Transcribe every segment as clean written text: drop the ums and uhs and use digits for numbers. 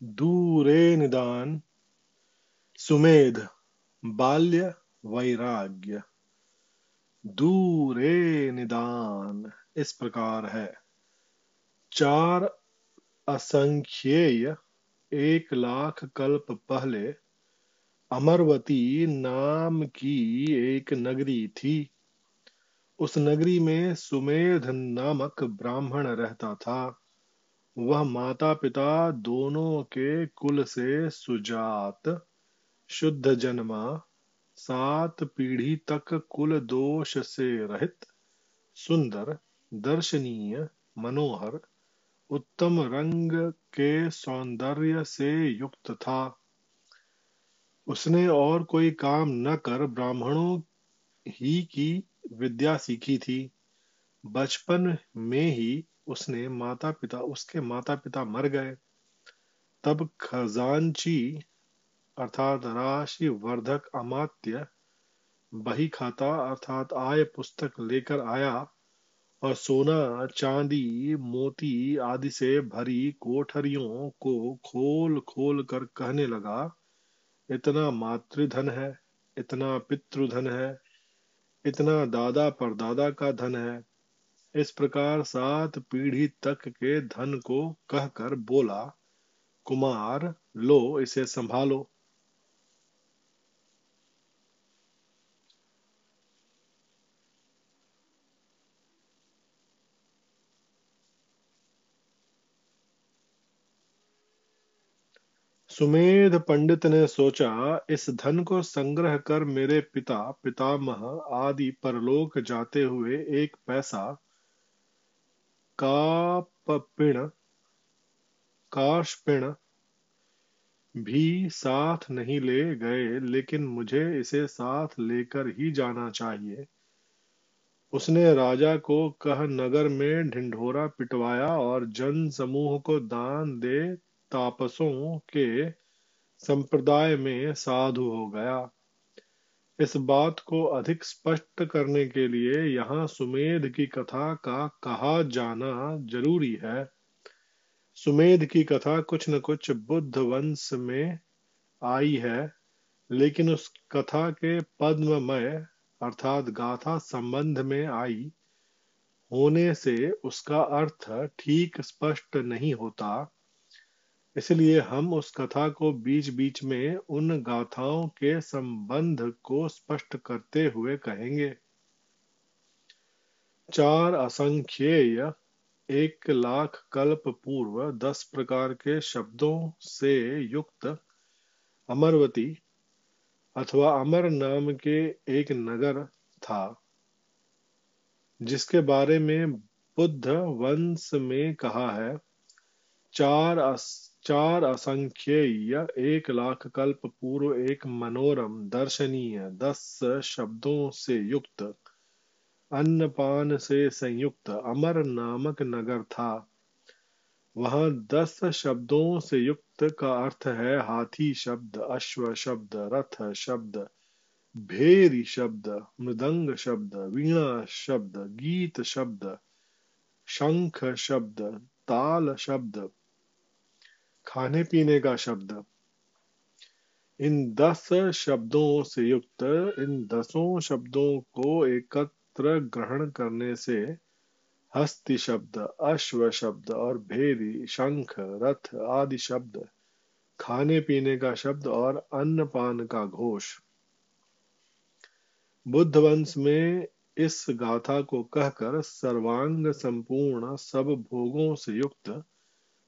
दूरे निदान सुमेध बाल्य वैराग्य। दूरे निदान इस प्रकार है। चार असंख्येय 1 लाख कल्प पहले अमरवती नाम की एक नगरी थी। उस नगरी में सुमेध नामक ब्राह्मण रहता था। वह माता पिता दोनों के कुल से सुजात शुद्ध जन्मा, 7 पीढ़ी तक कुल दोष से रहित, सुंदर, दर्शनीय, मनोहर, उत्तम रंग के सौंदर्य से युक्त था। उसने और कोई काम न कर ब्राह्मणों ही की विद्या सीखी थी। बचपन में ही उसके माता पिता मर गए। तब खजांची अर्थात राशि वर्धक अमात्य बही खाता अर्थात आय पुस्तक लेकर आया और सोना चांदी मोती आदि से भरी कोठरियों को खोल खोल कर कहने लगा, इतना मातृधन है, इतना पितृधन है, इतना दादा परदादा का धन है। इस प्रकार 7 पीढ़ी तक के धन को कहकर बोला, कुमार लो इसे संभालो। सुमेध पंडित ने सोचा, इस धन को संग्रह कर मेरे पिता पितामह आदि परलोक जाते हुए 1 पैसा कापपिण काशपिण भी साथ नहीं ले गए, लेकिन मुझे इसे साथ लेकर ही जाना चाहिए। उसने राजा को कह नगर में ढिंढोरा पिटवाया और जन समूह को दान दे तापसों के संप्रदाय में साधु हो गया। इस बात को अधिक स्पष्ट करने के लिए यहाँ सुमेध की कथा का कहा जाना जरूरी है। सुमेध की कथा कुछ न कुछ बुद्ध वंश में आई है, लेकिन उस कथा के पद्ममय अर्थात गाथा संबंध में आई होने से उसका अर्थ ठीक स्पष्ट नहीं होता। इसलिए हम उस कथा को बीच बीच में उन गाथाओं के संबंध को स्पष्ट करते हुए कहेंगे। चार असंख्येय 1 लाख कल्प पूर्व 10 प्रकार के शब्दों से युक्त अमरवती अथवा अमर नाम के एक नगर था, जिसके बारे में बुद्ध वंश में कहा है। चार असंख्येय 1 लाख कल्प पूर्व एक मनोरम दर्शनीय 10 शब्दों से युक्त अन्नपान से संयुक्त अमर नामक नगर था। वहां 10 शब्दों से युक्त का अर्थ है हाथी शब्द, अश्व शब्द, रथ शब्द, भेरी शब्द, मृदंग शब्द, वीणा शब्द, गीत शब्द, शंख शब्द, ताल शब्द, खाने पीने का शब्द। इन 10 शब्दों से युक्त इन 10 शब्दों को एकत्र ग्रहण करने से हस्ती शब्द, अश्व शब्द और भेरी, शंख, रथ आदि शब्द, खाने पीने का शब्द और अन्नपान का घोष। बुद्ध वंश में इस गाथा को कहकर सर्वांग संपूर्ण सब भोगों से युक्त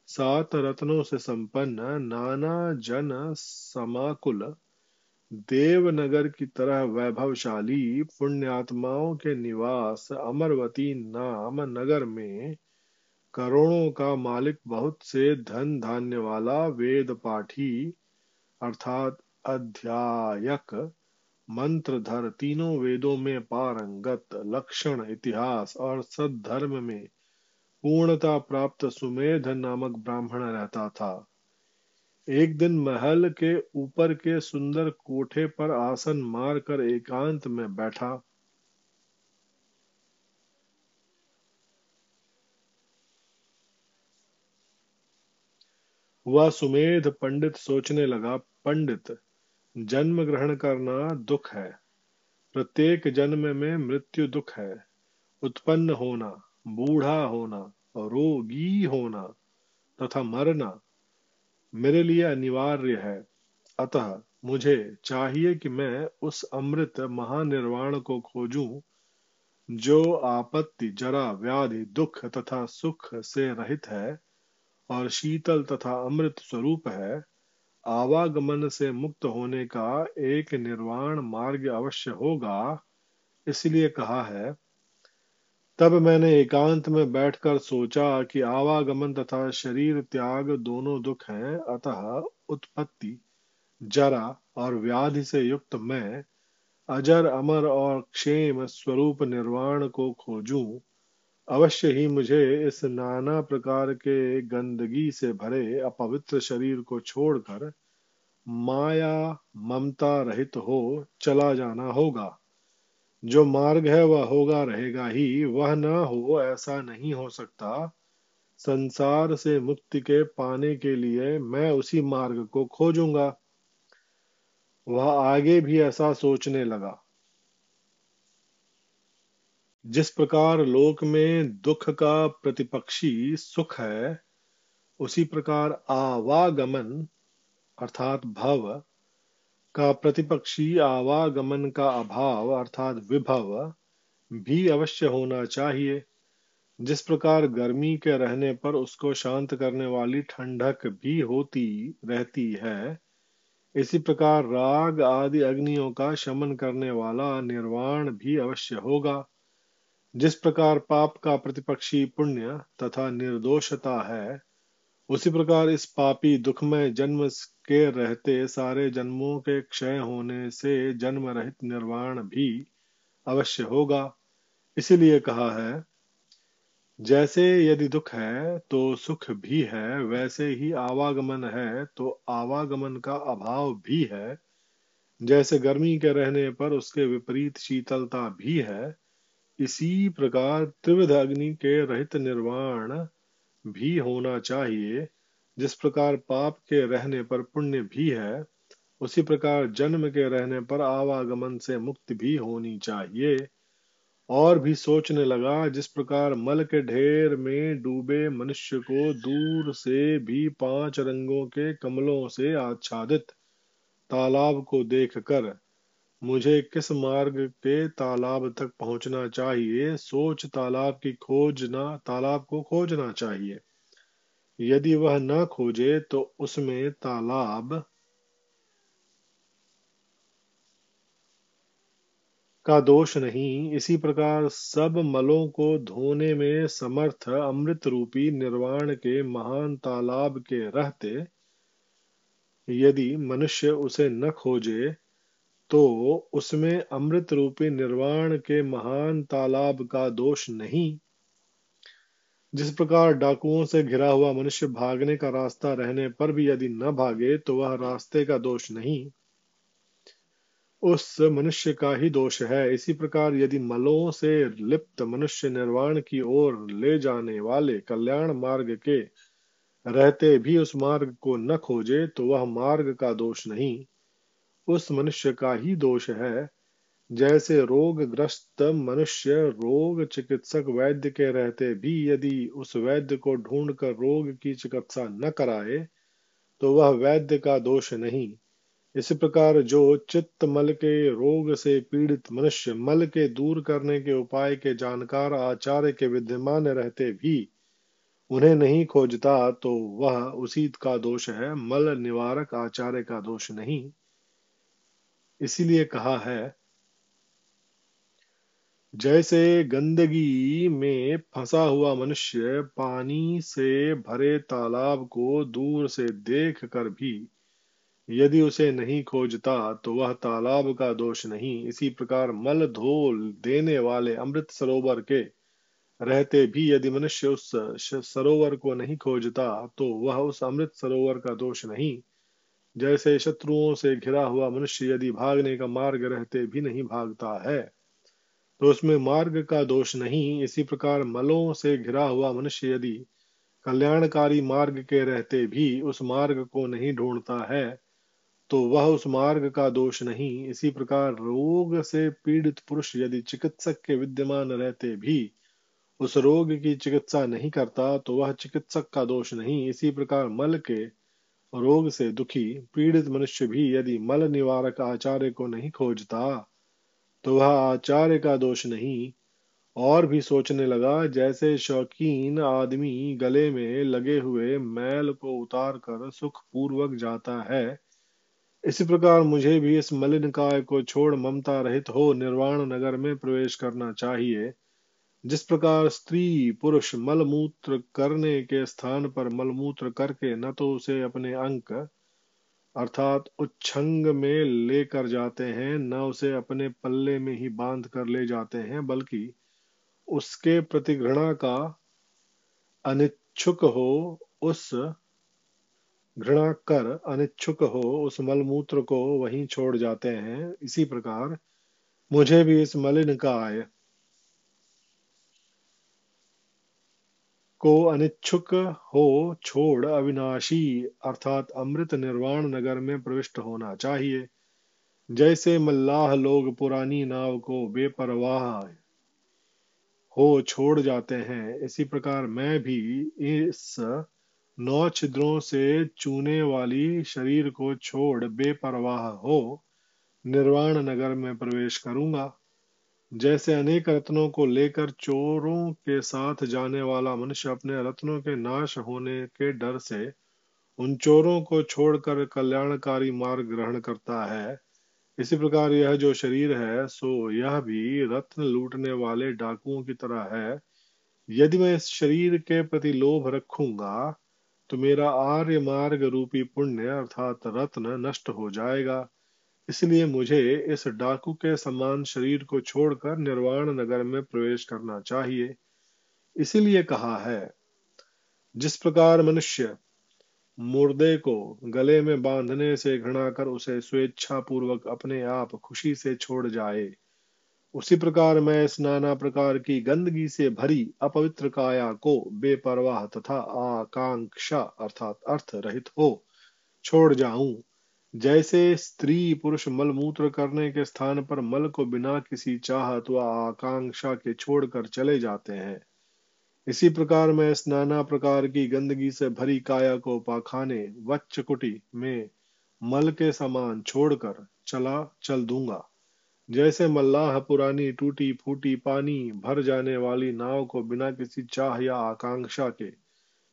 7 रत्नों से संपन्न नाना जन समाकुल देवनगर की तरह वैभवशाली पुण्यात्माओं के निवास अमरवती नाम नगर में करोड़ों का मालिक, बहुत से धन धान्य वाला, वेद पाठी अर्थात अध्यायक, मंत्रधर, तीनों वेदों में पारंगत, लक्षण, इतिहास और सद्धर्म में पूर्णता प्राप्त सुमेध नामक ब्राह्मण रहता था। एक दिन महल के ऊपर के सुंदर कोठे पर आसन मार कर एकांत में बैठा। वह सुमेध पंडित सोचने लगा, पंडित, जन्म ग्रहण करना दुख है, प्रत्येक जन्म में मृत्यु दुख है, उत्पन्न होना, बूढ़ा होना, रोगी होना तथा मरना मेरे लिए अनिवार्य है। अतः मुझे चाहिए कि मैं उस अमृत महानिर्वाण को खोजूं जो आपत्ति, जरा, व्याधि, दुख तथा सुख से रहित है और शीतल तथा अमृत स्वरूप है। आवागमन से मुक्त होने का एक निर्वाण मार्ग अवश्य होगा। इसलिए कहा है, तब मैंने एकांत में बैठकर सोचा कि आवागमन तथा शरीर त्याग दोनों दुख हैं। अतः उत्पत्ति, जरा और व्याधि से युक्त मैं अजर, अमर और क्षेम स्वरूप निर्वाण को खोजूं। अवश्य ही मुझे इस नाना प्रकार के गंदगी से भरे अपवित्र शरीर को छोड़कर माया ममता रहित हो चला जाना होगा। जो मार्ग है वह होगा रहेगा ही, वह न हो ऐसा नहीं हो सकता। संसार से मुक्ति के पाने के लिए मैं उसी मार्ग को खोजूंगा। वह आगे भी ऐसा सोचने लगा। जिस प्रकार लोक में दुख का प्रतिपक्षी सुख है, उसी प्रकार आवागमन अर्थात भव का प्रतिपक्षी आवागमन का अभाव अर्थात विभव भी अवश्य होना चाहिए। जिस प्रकार गर्मी के रहने पर उसको शांत करने वाली ठंडक भी होती रहती है, इसी प्रकार राग आदि अग्नियों का शमन करने वाला निर्वाण भी अवश्य होगा। जिस प्रकार पाप का प्रतिपक्षी पुण्य तथा निर्दोषता है, उसी प्रकार इस पापी दुखमय जन्म के रहते सारे जन्मों के क्षय होने से जन्म रहित निर्वाण भी अवश्य होगा। इसीलिए कहा है, जैसे यदि दुख है तो सुख भी है, वैसे ही आवागमन है तो आवागमन का अभाव भी है। जैसे गर्मी के रहने पर उसके विपरीत शीतलता भी है, इसी प्रकार त्रिविध अग्नि के रहित निर्वाण भी होना चाहिए। जिस प्रकार पाप के रहने पर पुण्य भी है, उसी प्रकार जन्म के रहने पर आवागमन से मुक्ति भी होनी चाहिए। और भी सोचने लगा, जिस प्रकार मल के ढेर में डूबे मनुष्य को दूर से भी 5 रंगों के कमलों से आच्छादित तालाब को देखकर मुझे किस मार्ग के तालाब तक पहुंचना चाहिए, सोच तालाब को खोजना चाहिए। यदि वह न खोजे तो उसमें तालाब का दोष नहीं। इसी प्रकार सब मलों को धोने में समर्थ अमृत रूपी निर्वाण के महान तालाब के रहते यदि मनुष्य उसे न खोजे तो उसमें अमृत रूपी निर्वाण के महान तालाब का दोष नहीं। जिस प्रकार डाकुओं से घिरा हुआ मनुष्य भागने का रास्ता रहने पर भी यदि न भागे तो वह रास्ते का दोष नहीं, उस मनुष्य का ही दोष है। इसी प्रकार यदि मलों से लिप्त मनुष्य निर्वाण की ओर ले जाने वाले कल्याण मार्ग के रहते भी उस मार्ग को न खोजे तो वह मार्ग का दोष नहीं, उस मनुष्य का ही दोष है। जैसे रोगग्रस्त मनुष्य रोग चिकित्सक वैद्य के रहते भी यदि उस वैद्य को ढूंढकर रोग की चिकित्सा न कराए तो वह वैद्य का दोष नहीं। इसी प्रकार जो चित्त मल के रोग से पीड़ित मनुष्य मल के दूर करने के उपाय के जानकार आचार्य के विद्यमान रहते भी उन्हें नहीं खोजता तो वह उसी का दोष है, मल निवारक आचार्य का दोष नहीं। इसीलिए कहा है, जैसे गंदगी में फंसा हुआ मनुष्य पानी से भरे तालाब को दूर से देख कर भी यदि उसे नहीं खोजता तो वह तालाब का दोष नहीं। इसी प्रकार मल धो देने वाले अमृत सरोवर के रहते भी यदि मनुष्य उस सरोवर को नहीं खोजता तो वह उस अमृत सरोवर का दोष नहीं। जैसे शत्रुओं से घिरा हुआ मनुष्य यदि भागने का मार्ग रहते भी नहीं भागता है तो उसमें मार्ग का दोष नहीं। इसी प्रकार मलों से घिरा हुआ मनुष्य यदि कल्याणकारी मार्ग के रहते भी उस मार्ग को नहीं ढूंढता है तो वह उस मार्ग का दोष नहीं। इसी प्रकार रोग से पीड़ित पुरुष यदि चिकित्सक के विद्यमान रहते भी उस रोग की चिकित्सा नहीं करता तो वह चिकित्सक का दोष नहीं। इसी प्रकार मल के रोग से दुखी पीड़ित मनुष्य भी यदि मल निवारक आचार्य को नहीं खोजता तो वह आचार्य का दोष नहीं। और भी सोचने लगा, जैसे शौकीन आदमी गले में लगे हुए मैल को उतार कर सुख पूर्वक जाता है, इसी प्रकार मुझे भी इस मलिन काय को छोड़ ममता रहित हो निर्वाण नगर में प्रवेश करना चाहिए। जिस प्रकार स्त्री पुरुष मलमूत्र करने के स्थान पर मलमूत्र करके न तो उसे अपने अंक अर्थात उच्छंग में लेकर जाते हैं, न उसे अपने पल्ले में ही बांध कर ले जाते हैं, बल्कि उसके प्रति घृणा का अनिच्छुक हो उस घृणा कर अनिच्छुक हो उस मलमूत्र को वहीं छोड़ जाते हैं, इसी प्रकार मुझे भी इस मलिन काय को अनिच्छुक हो छोड़ अविनाशी अर्थात अमृत निर्वाण नगर में प्रविष्ट होना चाहिए। जैसे मल्लाह लोग पुरानी नाव को बेपरवाह हो छोड़ जाते हैं, इसी प्रकार मैं भी इस 9 छिद्रों से चूने वाली शरीर को छोड़ बेपरवाह हो निर्वाण नगर में प्रवेश करूंगा। जैसे अनेक रत्नों को लेकर चोरों के साथ जाने वाला मनुष्य अपने रत्नों के नाश होने के डर से उन चोरों को छोड़कर कल्याणकारी मार्ग ग्रहण करता है, इसी प्रकार यह जो शरीर है सो यह भी रत्न लूटने वाले डाकुओं की तरह है। यदि मैं इस शरीर के प्रति लोभ रखूंगा तो मेरा आर्य मार्ग रूपी पुण्य अर्थात रत्न नष्ट हो जाएगा। इसलिए मुझे इस डाकू के समान शरीर को छोड़कर निर्वाण नगर में प्रवेश करना चाहिए। इसीलिए कहा है, जिस प्रकार मनुष्य मुर्दे को गले में बांधने से घृणा कर उसे स्वेच्छा पूर्वक अपने आप खुशी से छोड़ जाए, उसी प्रकार मैं इस नाना प्रकार की गंदगी से भरी अपवित्र काया को बेपरवाह तथा आकांक्षा अर्थात अर्थ रहित हो छोड़ जाऊं। जैसे स्त्री पुरुष मलमूत्र करने के स्थान पर मल को बिना किसी चाहत व आकांक्षा के छोड़कर चले जाते हैं, इसी प्रकार मैं इस नाना प्रकार की गंदगी से भरी काया को पाखाने वच्चकुटी में मल के समान छोड़कर चल दूंगा। जैसे मल्लाह पुरानी टूटी फूटी पानी भर जाने वाली नाव को बिना किसी चाह या आकांक्षा के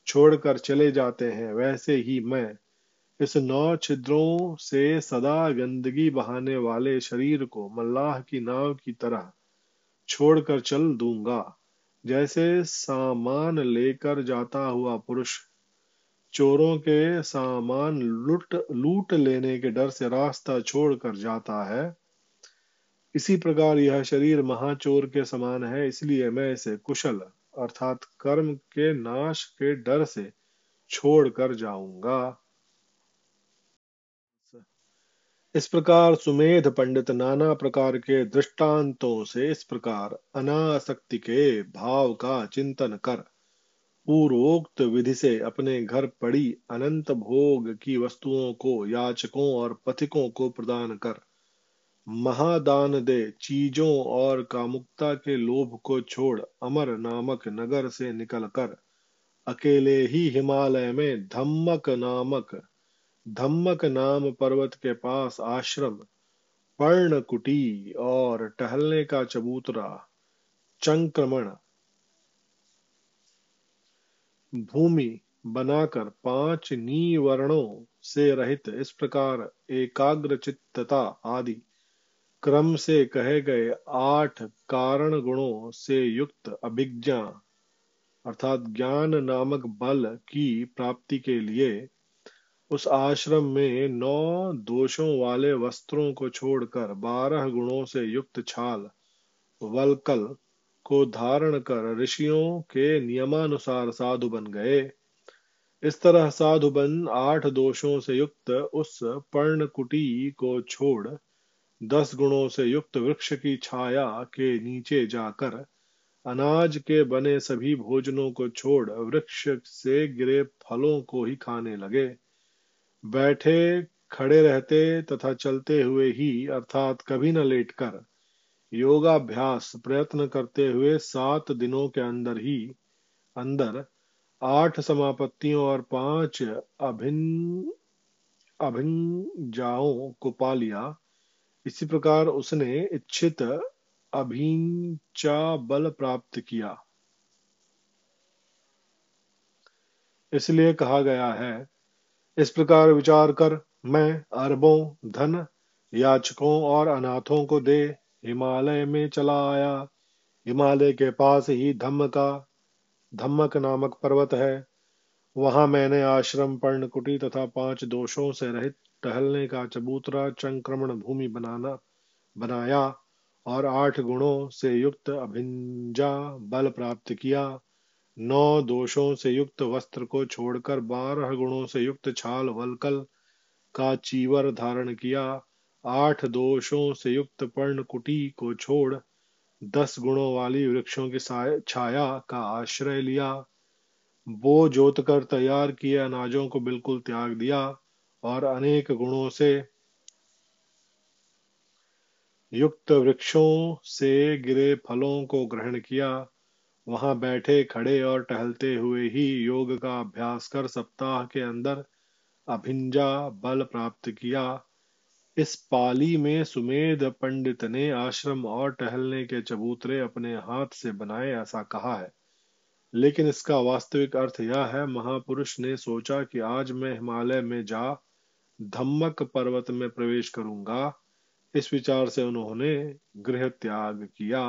छोड़कर चले जाते हैं, वैसे ही मैं इस 9 छिद्रों से सदा गंदगी बहाने वाले शरीर को मल्लाह की नाव की तरह छोड़कर चल दूंगा। जैसे सामान लेकर जाता हुआ पुरुष चोरों के सामान लूट लूट लेने के डर से रास्ता छोड़कर जाता है, इसी प्रकार यह शरीर महाचोर के समान है। इसलिए मैं इसे कुशल अर्थात कर्म के नाश के डर से छोड़ कर जाऊंगा। इस प्रकार सुमेध पंडित नाना प्रकार के दृष्टांतों से इस प्रकार अनासक्ति के भाव का चिंतन कर पूर्वोक्त विधि से अपने घर पड़ी अनंत भोग की वस्तुओं को याचकों और पथिकों को प्रदान कर महादान दे। चीजों और कामुकता के लोभ को छोड़ अमर नामक नगर से निकलकर अकेले ही हिमालय में धम्मक नाम पर्वत के पास आश्रम पर्णकुटी और टहलने का चबूतरा चंक्रमण भूमि बनाकर 5 नीवर्णों से रहित इस प्रकार एकाग्र चित्तता आदि क्रम से कहे गए 8 कारण गुणों से युक्त अभिज्ञा अर्थात ज्ञान नामक बल की प्राप्ति के लिए उस आश्रम में 9 दोषों वाले वस्त्रों को छोड़कर 12 गुणों से युक्त छाल वल्कल को धारण कर ऋषियों के नियमानुसार साधु बन गए। इस तरह साधु बन 8 दोषों से युक्त उस पर्णकुटी को छोड़ 10 गुणों से युक्त वृक्ष की छाया के नीचे जाकर अनाज के बने सभी भोजनों को छोड़ वृक्ष से गिरे फलों को ही खाने लगे। बैठे, खड़े रहते तथा चलते हुए ही, अर्थात कभी न लेटकर, योगाभ्यास प्रयत्न करते हुए 7 दिनों के अंदर 8 समापत्तियों और 5 अभिन्नजाओं को पा लिया। इसी प्रकार उसने इच्छित अभिंचा बल प्राप्त किया। इसलिए कहा गया है, इस प्रकार विचार कर मैं अरबों धन याचकों और अनाथों को दे हिमालय में चला आया। हिमालय के पास ही धम्मक नामक पर्वत है। वहां मैंने आश्रम, पर्णकुटी तथा 5 दोषों से रहित टहलने का चबूतरा चंक्रमण भूमि बनाया और 8 गुणों से युक्त अभिंजा बल प्राप्त किया। 9 दोषों से युक्त वस्त्र को छोड़कर 12 गुणों से युक्त छाल वल्कल का चीवर धारण किया। 8 दोषों से युक्त पर्णकुटी को छोड़ 10 गुणों वाली वृक्षों की छाया का आश्रय लिया। बो जोत कर तैयार किए अनाजों को बिल्कुल त्याग दिया और अनेक गुणों से युक्त वृक्षों से गिरे फलों को ग्रहण किया। वहां बैठे, खड़े और टहलते हुए ही योग का अभ्यास कर सप्ताह के अंदर अभिंजा बल प्राप्त किया। इस पाली में सुमेध पंडित ने आश्रम और टहलने के चबूतरे अपने हाथ से बनाए ऐसा कहा है, लेकिन इसका वास्तविक अर्थ यह है, महापुरुष ने सोचा कि आज मैं हिमालय में जा धम्मक पर्वत में प्रवेश करूंगा। इस विचार से उन्होंने गृह त्याग किया।